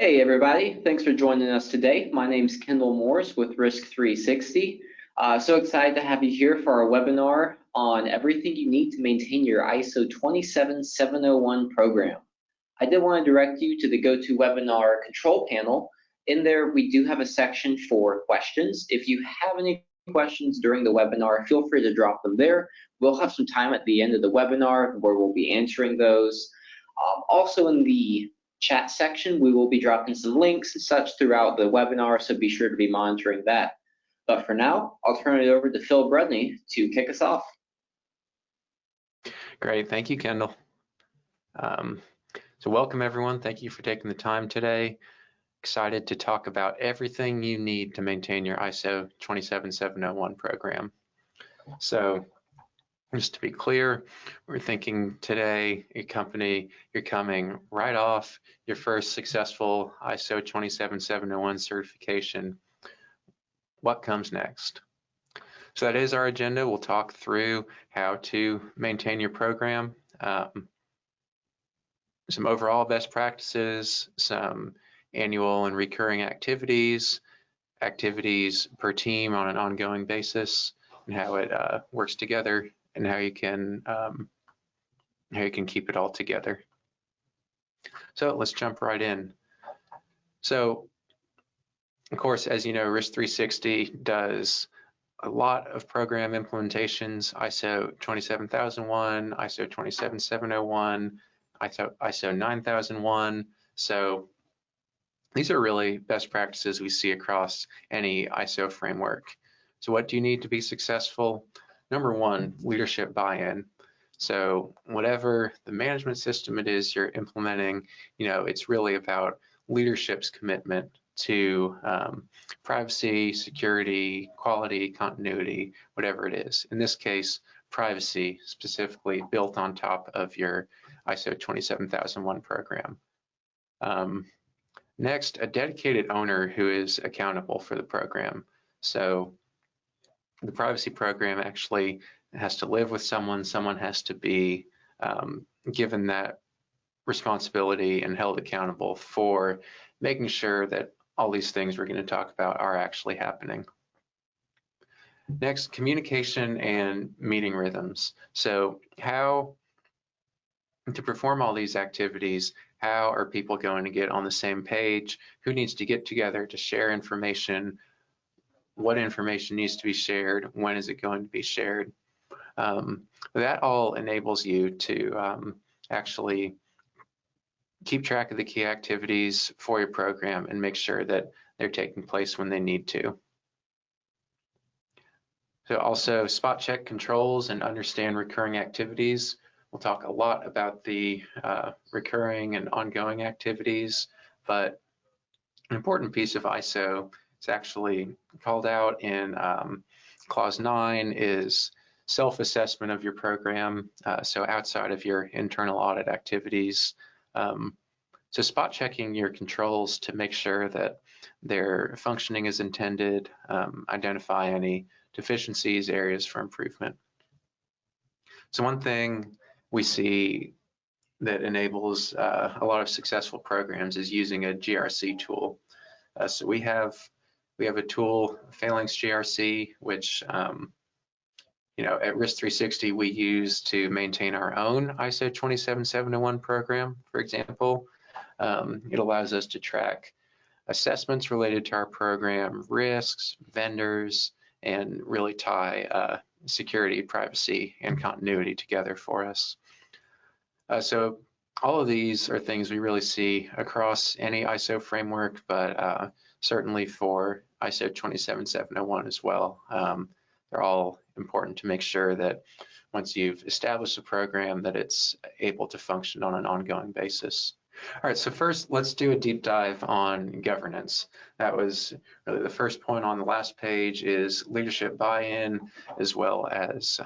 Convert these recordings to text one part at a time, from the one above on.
Hey everybody, thanks for joining us today. My name is Kendall Morris with Risk 360. So excited to have you here for our webinar on everything you need to maintain your ISO 27701 program. I did want to direct you to the GoToWebinar control panel. In there, we do have a section for questions. If you have any questions during the webinar, feel free to drop them there. We'll have some time at the end of the webinar where we'll be answering those. Also in the chat section, we will be dropping some links and such throughout the webinar, so be sure to be monitoring that. But for now, I'll turn it over to Phil Brudney to kick us off. Great, thank you, Kendall. So welcome everyone, thank you for taking the time today. Excited to talk about everything you need to maintain your ISO 27701 program. So just to be clear, we're thinking today, a company, you're coming right off your first successful ISO 27701 certification. What comes next? So that is our agenda. We'll talk through how to maintain your program, some overall best practices, some annual and recurring activities per team on an ongoing basis, and how it works together, and how you can keep it all together. So let's jump right in. So, of course, as you know, Risk 360 does a lot of program implementations: ISO 27001, ISO 27701, ISO 9001. So these are really best practices we see across any ISO framework. So what do you need to be successful? Number one, leadership buy-in. So whatever the management system it is you're implementing, it's really about leadership's commitment to privacy, security, quality, continuity, whatever it is. In this case, privacy specifically built on top of your ISO 27001 program. Next, a dedicated owner who is accountable for the program. So the privacy program actually has to live with someone. Someone has to be given that responsibility and held accountable for making sure that all these things we're going to talk about are actually happening. Next, communication and meeting rhythms. So how to perform all these activities, how are people going to get on the same page? Who needs to get together to share information? What information needs to be shared? When is it going to be shared? That all enables you to actually keep track of the key activities for your program and make sure that they're taking place when they need to. So also spot check controls and understand recurring activities. We'll talk a lot about the recurring and ongoing activities, but an important piece of ISO is actually called out in Clause 9 is self-assessment of your program, so outside of your internal audit activities. So spot checking your controls to make sure that they're functioning as intended, identify any deficiencies, areas for improvement. So one thing we see that enables a lot of successful programs is using a GRC tool. So we have a tool, Phalanx GRC, which at Risk 360 we use to maintain our own ISO 27701 program, for example. It allows us to track assessments related to our program, risks, vendors, and really tie security, privacy, and continuity together for us. So all of these are things we really see across any ISO framework, but certainly for ISO 27701 as well. They're all important to make sure that once you've established a program that it's able to function on an ongoing basis. All right, so first let's do a deep dive on governance. That was really the first point on the last page, is leadership buy-in, as well as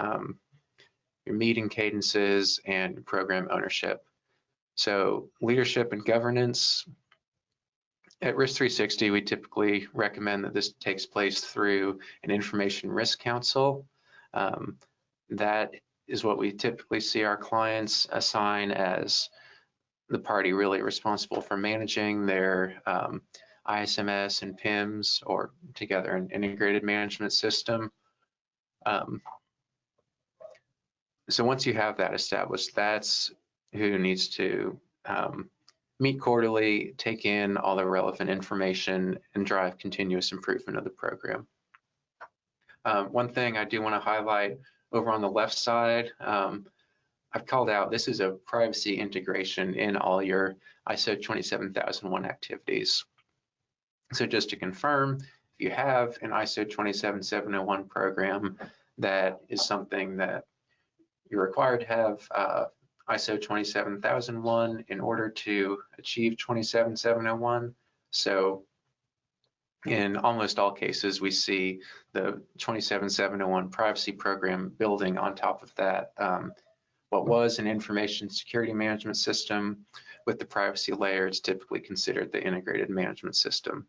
your meeting cadences and program ownership. So leadership and governance. At Risk 360, we typically recommend that this takes place through an information risk council. That is what we typically see our clients assign as the party really responsible for managing their ISMS and PIMS, or together an integrated management system. So once you have that established, that's who needs to meet quarterly, take in all the relevant information, and drive continuous improvement of the program. One thing I do want to highlight over on the left side, I've called out, this is a privacy integration in all your ISO 27001 activities. So just to confirm, if you have an ISO 27701 program, that is something that you're required to have ISO 27001 in order to achieve 27701. So in almost all cases, we see the 27701 privacy program building on top of that. What was an information security management system with the privacy layer, it's typically considered the integrated management system.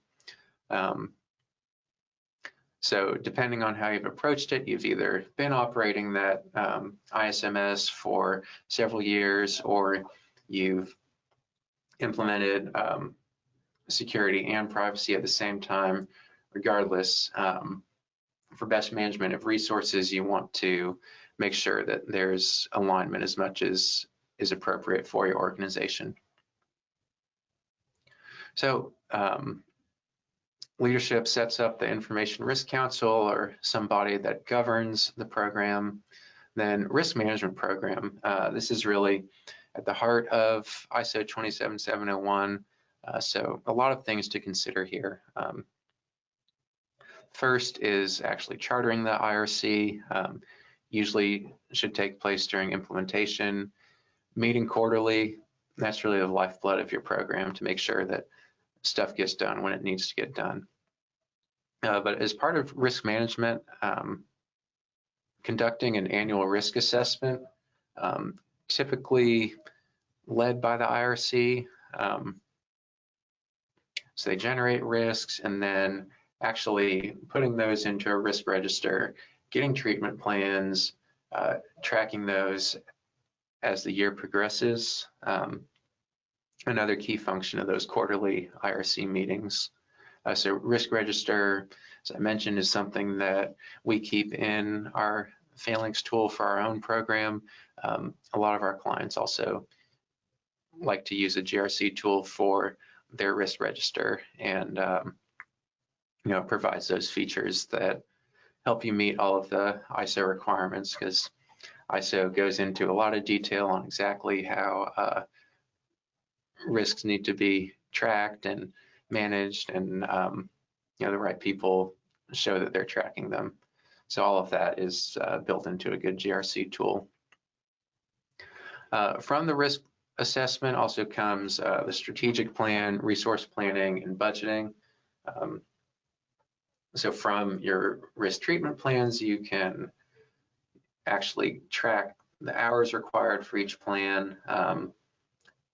So depending on how you've approached it, you've either been operating that ISMS for several years, or you've implemented security and privacy at the same time. Regardless, for best management of resources, you want to make sure that there's alignment as much as is appropriate for your organization. So leadership sets up the Information Risk Council, or some body that governs the program. Then risk management program. This is really at the heart of ISO 27701. So a lot of things to consider here. First is actually chartering the IRC. Usually should take place during implementation. Meeting quarterly, that's really the lifeblood of your program to make sure that stuff gets done when it needs to get done. But as part of risk management, conducting an annual risk assessment, typically led by the IRC. So they generate risks, and then actually putting those into a risk register, getting treatment plans, tracking those as the year progresses. Another key function of those quarterly IRC meetings. So risk register, as I mentioned, is something that we keep in our Phalanx tool for our own program. A lot of our clients also like to use a GRC tool for their risk register, and it provides those features that help you meet all of the ISO requirements, because ISO goes into a lot of detail on exactly how risks need to be tracked and managed, and the right people show that they're tracking them. So all of that is built into a good GRC tool. From the risk assessment also comes the strategic plan, resource planning, and budgeting. So from your risk treatment plans, you can actually track the hours required for each plan.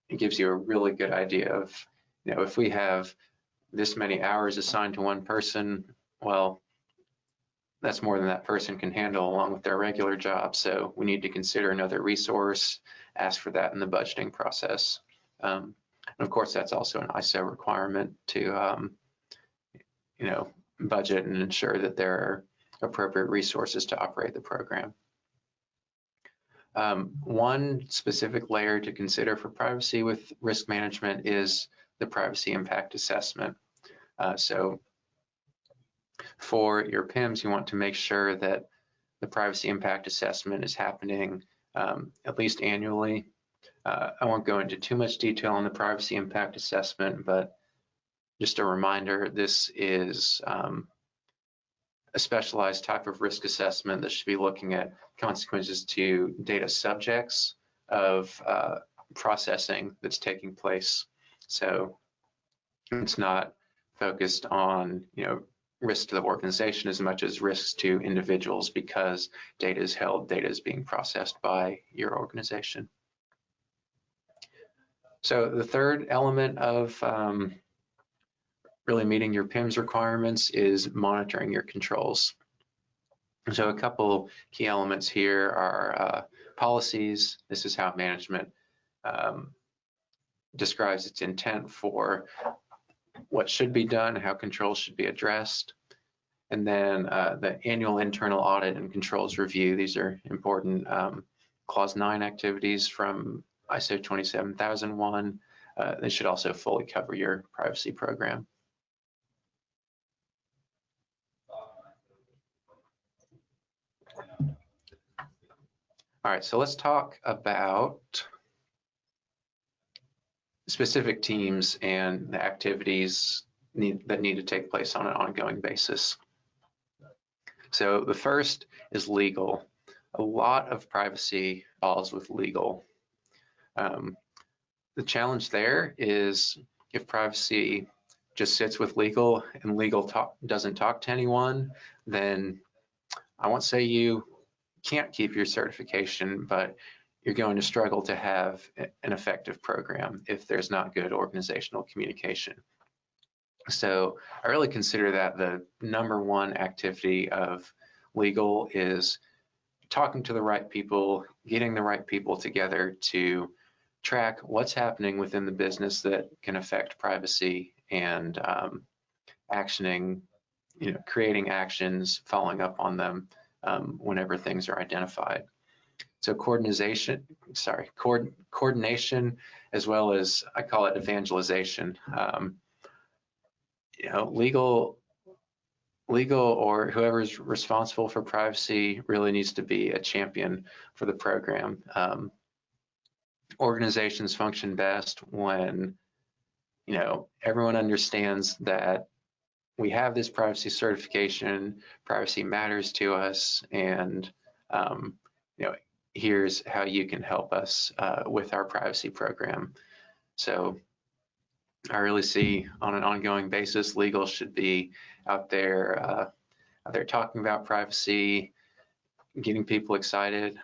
It gives you a really good idea of, if we have this many hours assigned to one person, well, that's more than that person can handle along with their regular job. So we need to consider another resource, ask for that in the budgeting process. And of course, that's also an ISO requirement to, budget and ensure that there are appropriate resources to operate the program. One specific layer to consider for privacy with risk management is the privacy impact assessment. So for your PIMS, you want to make sure that the privacy impact assessment is happening at least annually. I won't go into too much detail on the privacy impact assessment, but just a reminder, this is a specialized type of risk assessment that should be looking at consequences to data subjects of processing that's taking place. So it's not focused on, risk to the organization as much as risks to individuals, because data is held, data is being processed by your organization. So the third element of really meeting your PIMS requirements is monitoring your controls. So a couple key elements here are policies. This is how management describes its intent for what should be done, how controls should be addressed. And then the annual internal audit and controls review. These are important Clause 9 activities from ISO 27001. They should also fully cover your privacy program. All right, so let's talk about specific teams and the activities that need to take place on an ongoing basis. So the first is legal. A lot of privacy falls with legal. The challenge there is if privacy just sits with legal and legal doesn't talk to anyone, then I won't say you can't keep your certification, but you're going to struggle to have an effective program if there's not good organizational communication. So I really consider that the #1 activity of legal is talking to the right people, getting the right people together to track what's happening within the business that can affect privacy and actioning, creating actions, following up on them whenever things are identified. So coordination as well as I call it evangelization. Legal or whoever's responsible for privacy really needs to be a champion for the program. Organizations function best when everyone understands that we have this privacy certification, privacy matters to us, and here's how you can help us with our privacy program. So I really see on an ongoing basis, legal should be out there talking about privacy, getting people excited,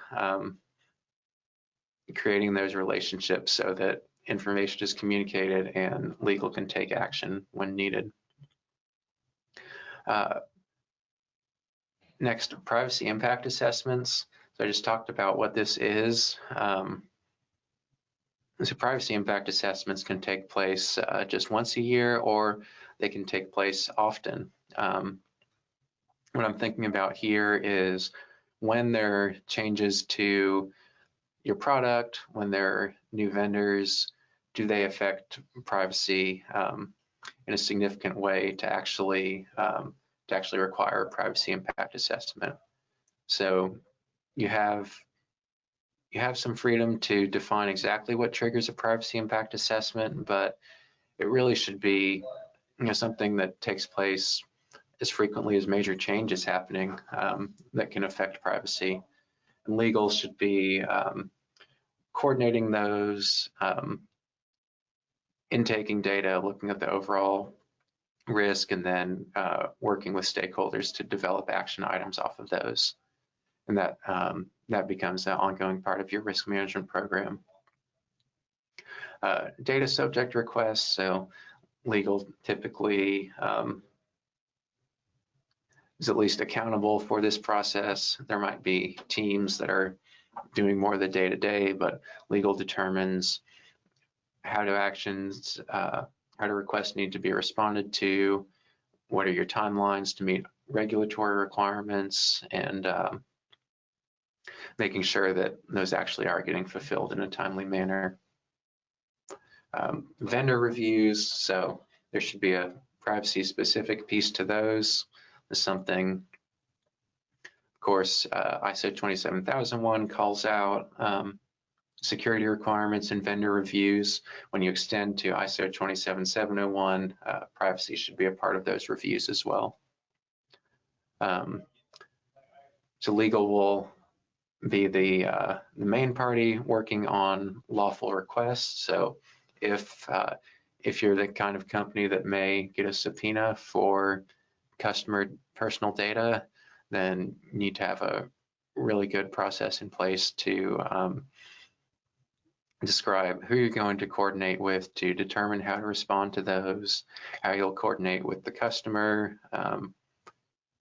creating those relationships so that information is communicated and legal can take action when needed. Next, privacy impact assessments. So I just talked about what this is. So privacy impact assessments can take place just once a year, or they can take place often. What I'm thinking about here is when there are changes to your product, when there are new vendors, do they affect privacy in a significant way to actually require a privacy impact assessment? So you have some freedom to define exactly what triggers a privacy impact assessment, but it really should be something that takes place as frequently as major change is happening that can affect privacy. And legal should be coordinating those, intaking data, looking at the overall risk, and then working with stakeholders to develop action items off of those. And that becomes an ongoing part of your risk management program. Data subject requests, so legal typically is at least accountable for this process. There might be teams that are doing more of the day-to-day, but legal determines how do requests need to be responded to, what are your timelines to meet regulatory requirements, and making sure that those actually are getting fulfilled in a timely manner. Vendor reviews, so there should be a privacy specific piece to those. There's something, of course, ISO 27001 calls out security requirements and vendor reviews. When you extend to ISO 27701, privacy should be a part of those reviews as well. So legal will be the main party working on lawful requests. So if you're the kind of company that may get a subpoena for customer personal data, then you need to have a really good process in place to describe who you're going to coordinate with to determine how to respond to those, how you'll coordinate with the customer.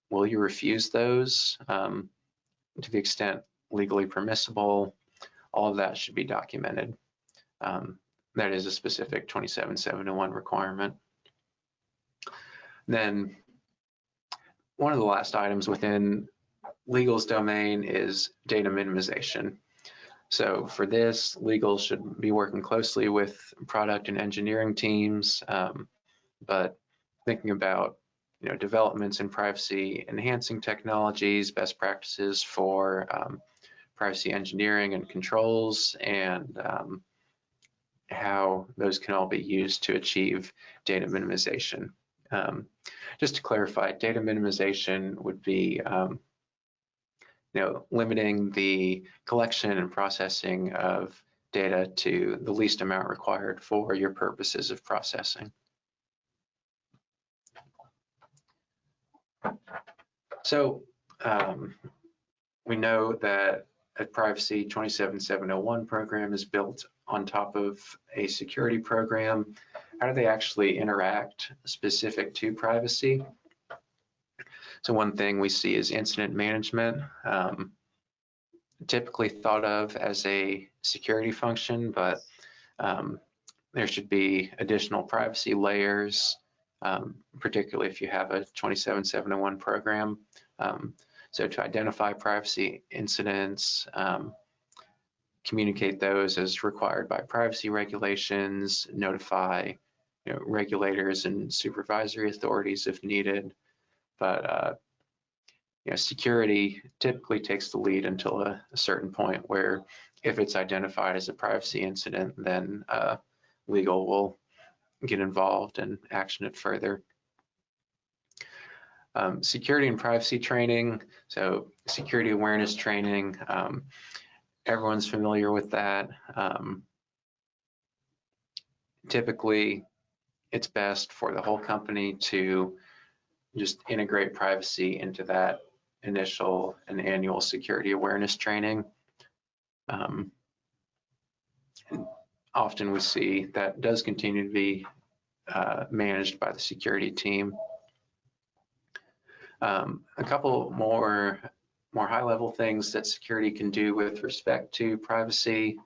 Will you refuse those to the extent legally permissible? All of that should be documented. that is a specific 27701 requirement. Then one of the last items within legal's domain is data minimization. So for this, legal should be working closely with product and engineering teams, but thinking about developments in privacy enhancing technologies, best practices for privacy engineering and controls, and how those can all be used to achieve data minimization. Just to clarify, data minimization would be limiting the collection and processing of data to the least amount required for your purposes of processing. So we know that a Privacy 27701 program is built on top of a security program. How do they actually interact specific to privacy? So one thing we see is incident management, typically thought of as a security function, but there should be additional privacy layers, particularly if you have a 27701 program. So to identify privacy incidents, communicate those as required by privacy regulations, notify regulators and supervisory authorities if needed. But security typically takes the lead until a certain point where if it's identified as a privacy incident, then legal will get involved and action it further. Security and privacy training, so security awareness training, everyone's familiar with that. Typically, it's best for the whole company to just integrate privacy into that initial and annual security awareness training. And often we see that does continue to be managed by the security team. A couple more high-level things that security can do with respect to privacy.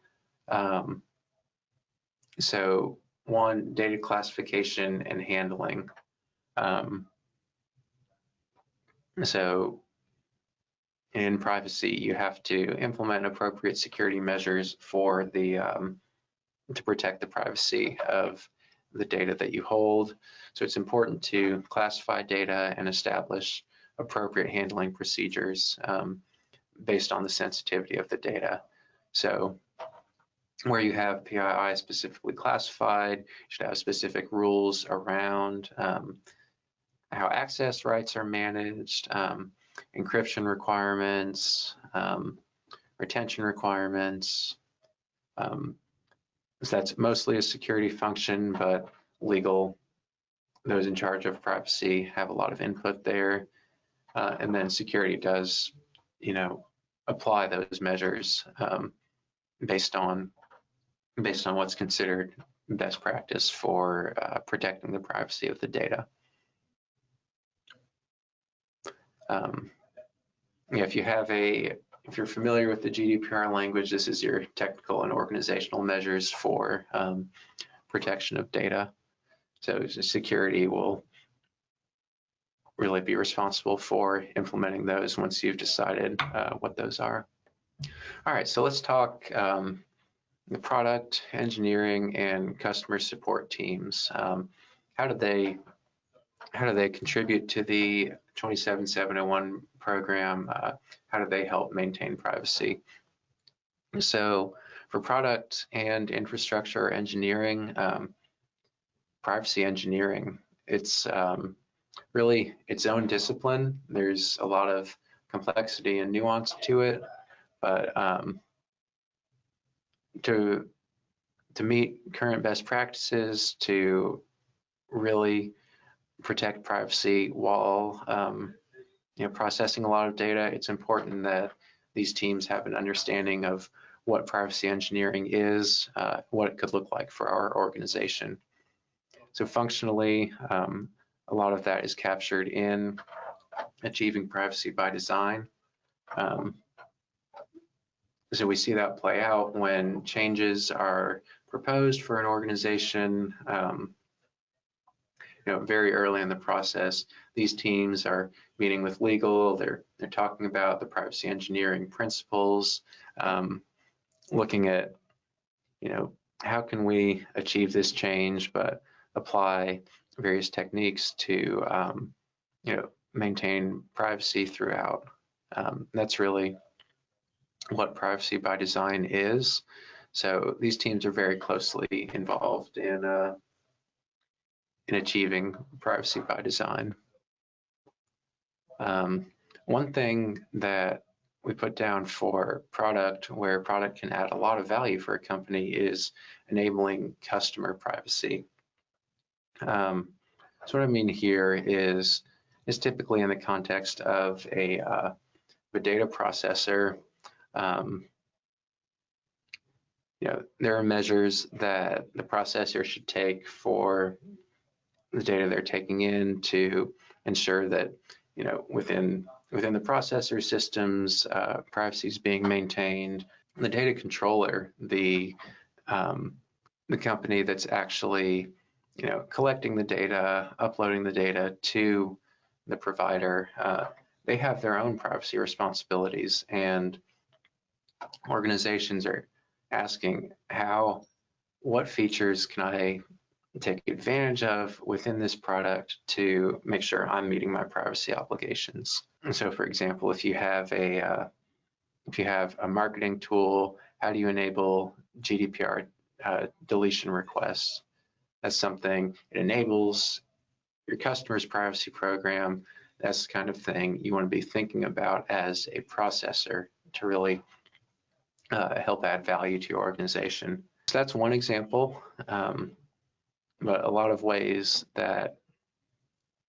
So one, data classification and handling. So in privacy, you have to implement appropriate security measures for the to protect the privacy of the data that you hold. So it's important to classify data and establish appropriate handling procedures based on the sensitivity of the data. So where you have PII specifically classified, you should have specific rules around how access rights are managed, encryption requirements, retention requirements. So that's mostly a security function, but legal, those in charge of privacy have a lot of input there. And then security does, apply those measures based on what's considered best practice for protecting the privacy of the data. If you're familiar with the GDPR language, this is your technical and organizational measures for protection of data. So security will really be responsible for implementing those once you've decided what those are. All right, so let's talk the product, engineering, and customer support teams. How do they contribute to the 27701 program? How do they help maintain privacy? So for product and infrastructure engineering, privacy engineering, it's really its own discipline. There's a lot of complexity and nuance to it, but to meet current best practices, to really protect privacy while processing a lot of data, it's important that these teams have an understanding of what privacy engineering is, what it could look like for our organization. So functionally, a lot of that is captured in achieving privacy by design. So we see that play out when changes are proposed for an organization, very early in the process, these teams are meeting with legal. They're talking about the privacy engineering principles, looking at, how can we achieve this change, but apply various techniques to, maintain privacy throughout. That's really what privacy by design is. So these teams are very closely involved in achieving privacy by design. One thing that we put down for product, where product can add a lot of value for a company, is enabling customer privacy. So what I mean here is typically in the context of a data processor. There are measures that the processor should take for the data they're taking in to ensure that, within the processor systems, privacy is being maintained. The data controller, the company that's actually, collecting the data, uploading the data to the provider, they have their own privacy responsibilities, and organizations are asking what features can I take advantage of within this product to make sure I'm meeting my privacy obligations. And so, for example, if you have a marketing tool, how do you enable GDPR deletion requests? That's something it enables your customer's privacy program. That's the kind of thing you want to be thinking about as a processor to really help add value to your organization. So that's one example. But a lot of ways that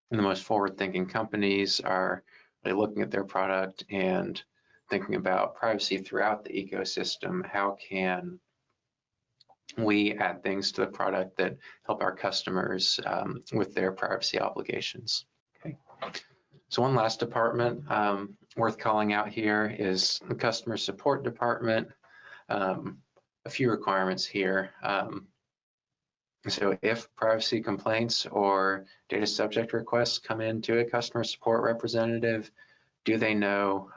the most forward-thinking companies are really looking at their product and thinking about privacy throughout the ecosystem. How can we add things to the product that help our customers with their privacy obligations? Okay. So one last department worth calling out here is the customer support department. A few requirements here. So if privacy complaints or data subject requests come into a customer support representative, do they know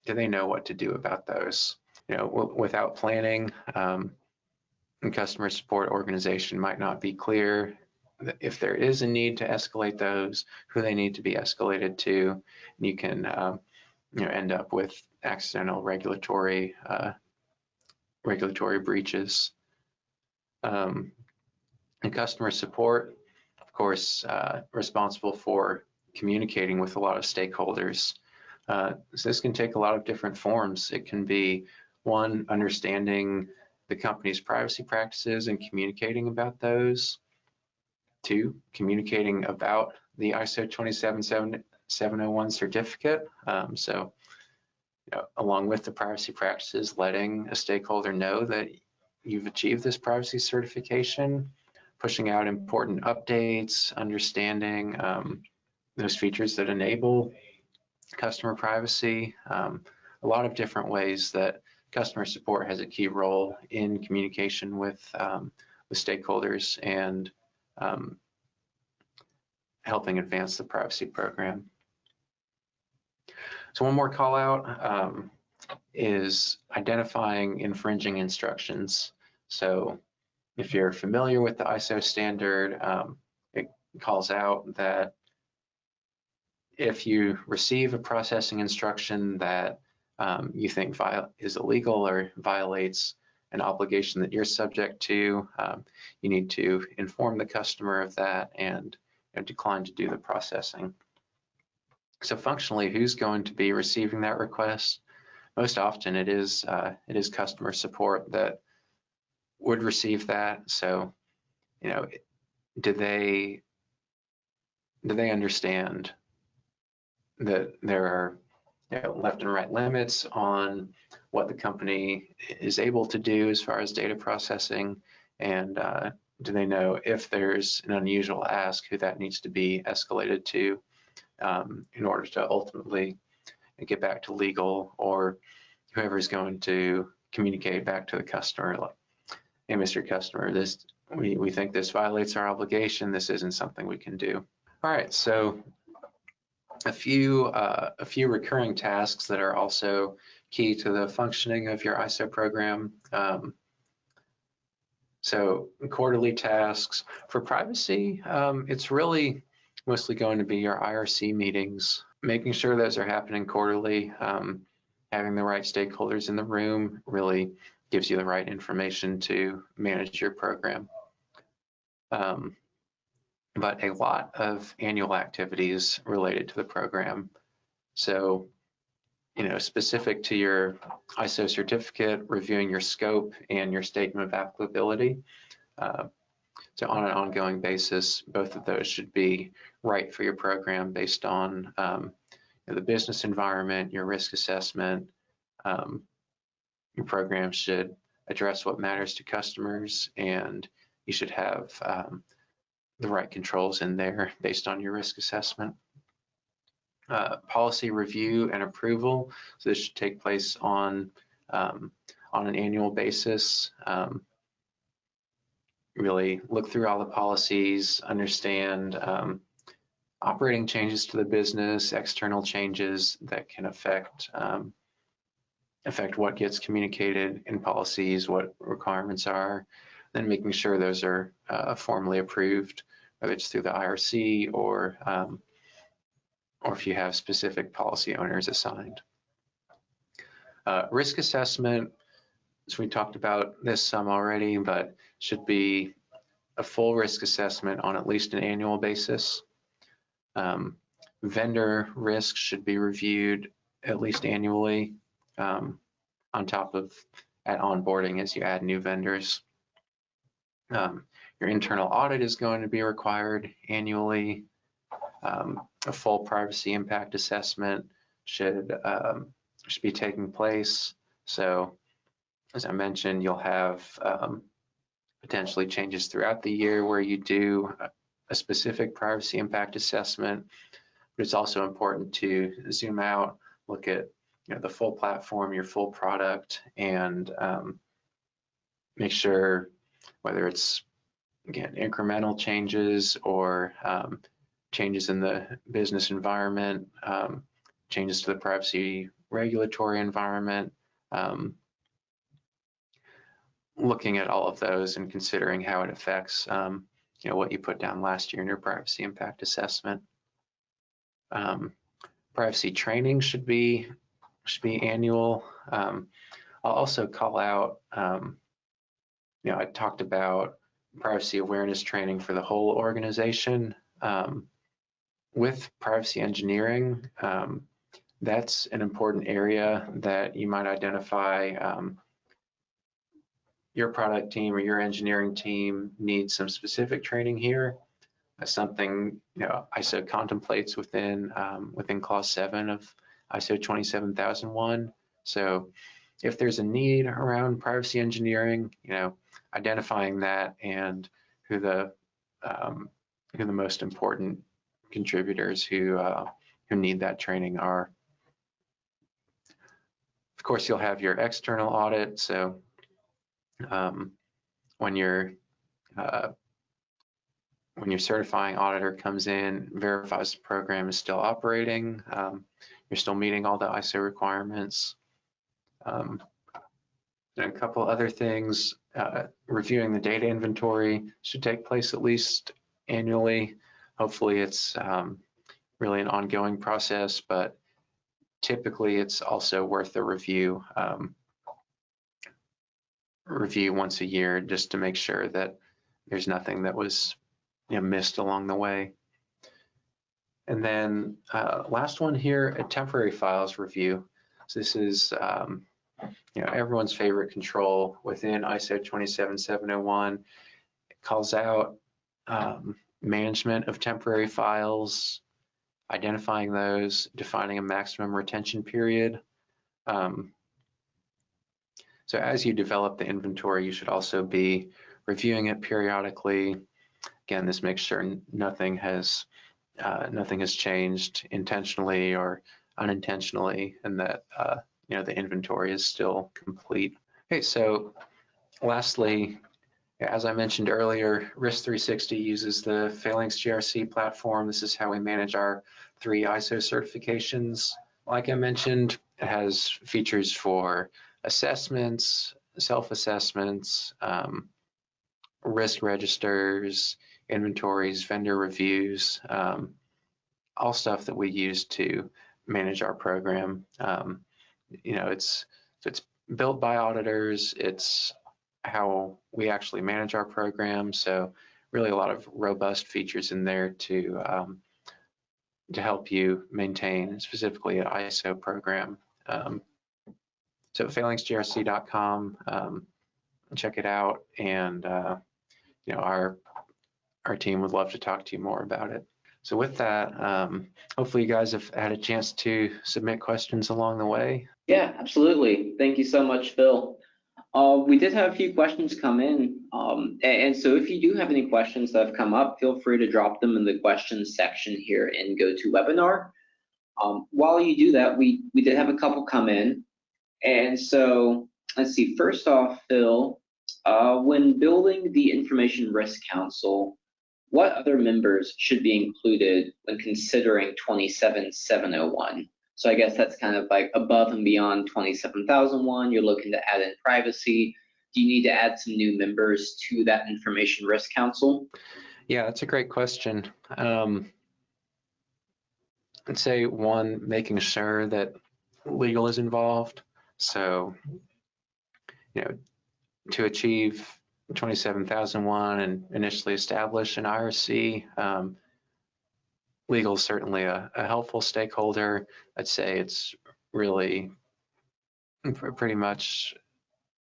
what to do about those? Without planning, the customer support organization might not be clear if there is a need to escalate those, who they need to be escalated to, and you can end up with accidental regulatory breaches. And customer support, of course, responsible for communicating with a lot of stakeholders. So this can take a lot of different forms. It can be, one, understanding the company's privacy practices and communicating about those. Two, communicating about the ISO 27701 certificate. So, along with the privacy practices, letting a stakeholder know that you've achieved this privacy certification, pushing out important updates, understanding those features that enable customer privacy. A lot of different ways that customer support has a key role in communication with stakeholders and helping advance the privacy program. So one more call out is identifying infringing instructions. So if you're familiar with the ISO standard, it calls out that if you receive a processing instruction that you think is illegal or violates an obligation that you're subject to, you need to inform the customer of that and decline to do the processing. So functionally, who's going to be receiving that request? Most often it is customer support that would receive that. So, do they understand that there are left and right limits on what the company is able to do as far as data processing, and do they know if there's an unusual ask, who that needs to be escalated to in order to ultimately get back to legal or whoever is going to communicate back to the customer. hey, Mr. Customer, we think this violates our obligation. This isn't something we can do. All right, so a few recurring tasks that are also key to the functioning of your ISO program. So quarterly tasks. For privacy, it's really mostly going to be your IRC meetings, making sure those are happening quarterly. Having the right stakeholders in the room really gives you the right information to manage your program. But a lot of annual activities related to the program. So, specific to your ISO certificate, reviewing your scope and your statement of applicability. So on an ongoing basis, both of those should be right for your program based on the business environment, your risk assessment. Your program should address what matters to customers, and you should have the right controls in there based on your risk assessment. Policy review and approval. So this should take place on an annual basis. Really look through all the policies, understand operating changes to the business, external changes that can affect what gets communicated in policies, what requirements are, then making sure those are formally approved, whether it's through the IRC or if you have specific policy owners assigned. Risk assessment, so we talked about this some already, but should be a full risk assessment on at least an annual basis. Vendor risk should be reviewed at least annually, on top of at onboarding as you add new vendors. Your internal audit is going to be required annually. A full privacy impact assessment should be taking place. So as I mentioned, you'll have potentially changes throughout the year where you do a specific privacy impact assessment, but it's also important to zoom out, look at the full platform, your full product, and make sure whether it's, again, incremental changes or changes in the business environment, changes to the privacy regulatory environment, looking at all of those and considering how it affects what you put down last year in your privacy impact assessment. Privacy training should be annual. I'll also call out, I talked about privacy awareness training for the whole organization. With privacy engineering, that's an important area that you might identify. Your product team or your engineering team needs some specific training here. That's something ISO contemplates within Clause 7 of ISO 27001. So if there's a need around privacy engineering, identifying that and who the most important contributors who need that training are. Of course, you'll have your external audit. So when your certifying auditor comes in, verifies the program is still operating, you're still meeting all the ISO requirements. And a couple other things, reviewing the data inventory should take place at least annually. Hopefully it's really an ongoing process, but typically it's also worth a review once a year just to make sure that there's nothing that was missed along the way. And then last one here, a temporary files review. So this is everyone's favorite control within ISO 27701. It calls out management of temporary files, identifying those, defining a maximum retention period. So as you develop the inventory, you should also be reviewing it periodically. Again, this makes sure nothing has changed intentionally or unintentionally, and that the inventory is still complete. Okay, so lastly, As I mentioned earlier, Risk 360 uses the Phalanx GRC platform. This is how we manage our 3 ISO certifications. Like I mentioned, it has features for assessments, self-assessments, risk registers, inventories, vendor reviews, all stuff that we use to manage our program. It's built by auditors. It's how we actually manage our program. So really a lot of robust features in there to help you maintain specifically an ISO program. So phalanxgrc.com, check it out, and our team would love to talk to you more about it. So with that, hopefully you guys have had a chance to submit questions along the way. Yeah, absolutely. Thank you so much, Phil. We did have a few questions come in, and so if you do have any questions that have come up, feel free to drop them in the questions section here in GoToWebinar. While you do that, we did have a couple come in, and so let's see. First off, Phil, when building the Information Risk Council, what other members should be included when considering 27701? So I guess that's kind of like above and beyond 27001. You're looking to add in privacy. Do you need to add some new members to that Information Risk Council? Yeah, that's a great question. I'd say one, making sure that legal is involved. So, to achieve 27001 and initially establish an IRC, legal is certainly a helpful stakeholder. I'd say it's really pretty much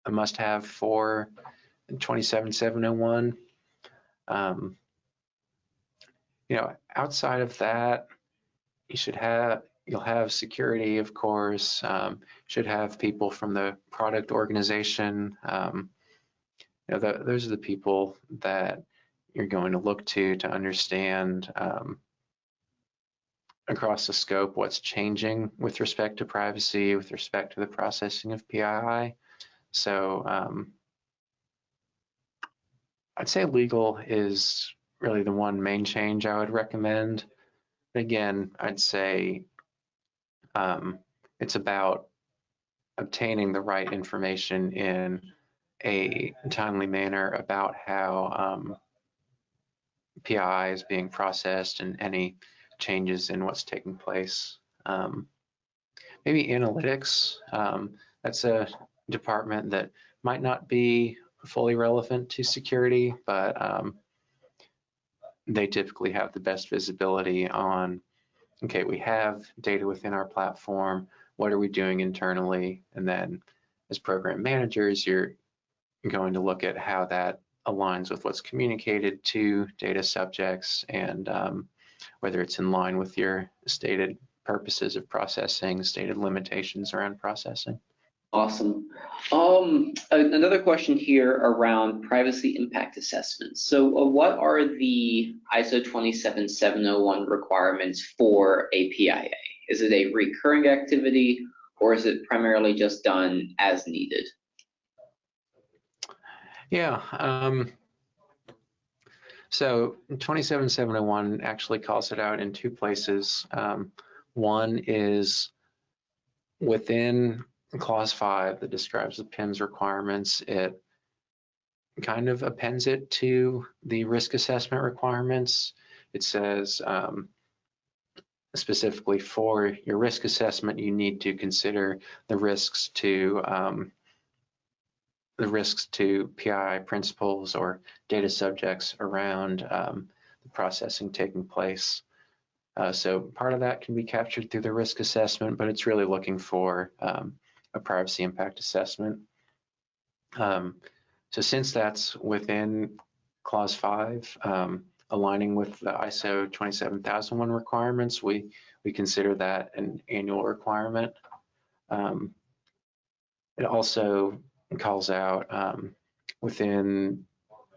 a must-have for 27701. Outside of that, you'll have security, of course. Should have people from the product organization. Those are the people that you're going to look to understand across the scope what's changing with respect to privacy, with respect to the processing of PII. So I'd say legal is really the one main change I would recommend. Again, I'd say it's about obtaining the right information in a timely manner about how PII is being processed and any changes in what's taking place. Maybe analytics, that's a department that might not be fully relevant to security, but they typically have the best visibility on, okay, we have data within our platform, what are we doing internally? And then as program managers, you're going to look at how that aligns with what's communicated to data subjects and whether it's in line with your stated purposes of processing, stated limitations around processing. Awesome. Another question here around privacy impact assessments. So what are the ISO 27701 requirements for a PIA? Is it a recurring activity or is it primarily just done as needed? Yeah. So 27701 actually calls it out in 2 places. One is within Clause 5 that describes the PIMS requirements. It kind of appends it to the risk assessment requirements. It says specifically for your risk assessment, you need to consider the risks to PII principles or data subjects around the processing taking place. So part of that can be captured through the risk assessment, but it's really looking for a privacy impact assessment. So since that's within Clause 5, aligning with the ISO 27001 requirements, we consider that an annual requirement. It also calls out within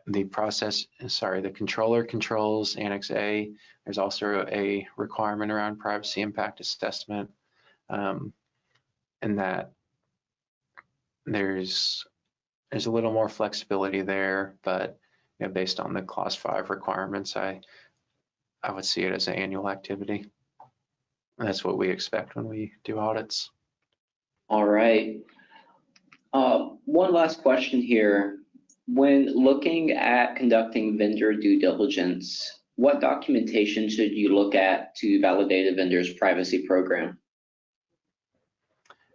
the the controller controls, Annex A, there's also a requirement around privacy impact assessment, and that there's there's a little more flexibility there, but based on the Clause 5 requirements, I would see it as an annual activity. And that's what we expect when we do audits. All right. One last question here. When looking at conducting vendor due diligence, what documentation should you look at to validate a vendor's privacy program?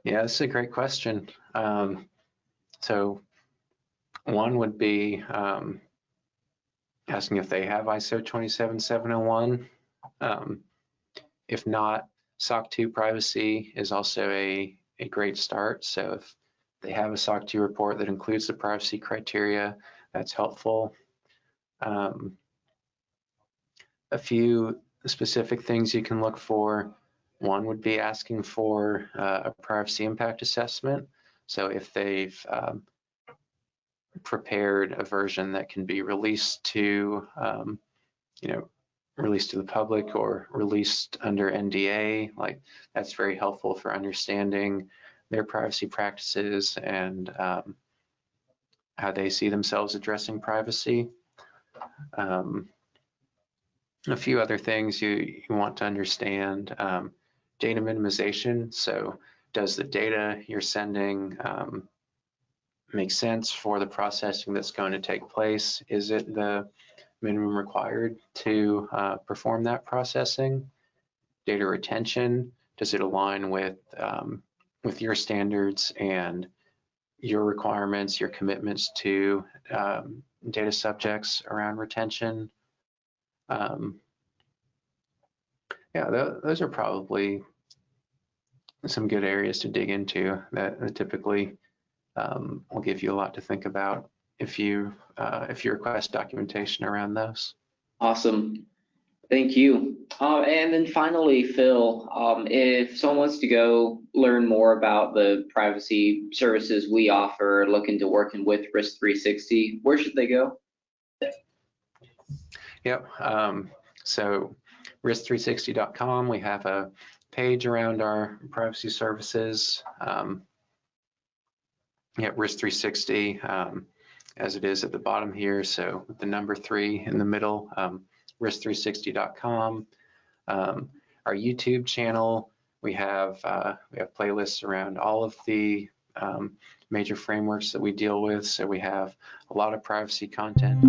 Yeah, this is a great question. So one would be asking if they have ISO 27701. If not, SOC 2 privacy is also a great start. So if they have a SOC 2 report that includes the privacy criteria, that's helpful. A few specific things you can look for. One would be asking for a privacy impact assessment. So if they've prepared a version that can be released to, released to the public or released under NDA, like that's very helpful for understanding their privacy practices and how they see themselves addressing privacy. A few other things you want to understand, data minimization. So does the data you're sending make sense for the processing that's going to take place? Is it the minimum required to perform that processing? Data retention, does it align with your standards and your requirements, your commitments to data subjects around retention? Yeah, those are probably some good areas to dig into that typically will give you a lot to think about if you request documentation around those. Awesome. Thank you. And then finally, Phil, if someone wants to go learn more about the privacy services we offer, look into working with Risk 360, where should they go? Yep. So risk360.com, we have a page around our privacy services. Risk 360 as it is at the bottom here. So with the number 3 in the middle, risk360.com. Our YouTube channel, we have playlists around all of the major frameworks that we deal with. So we have a lot of privacy content.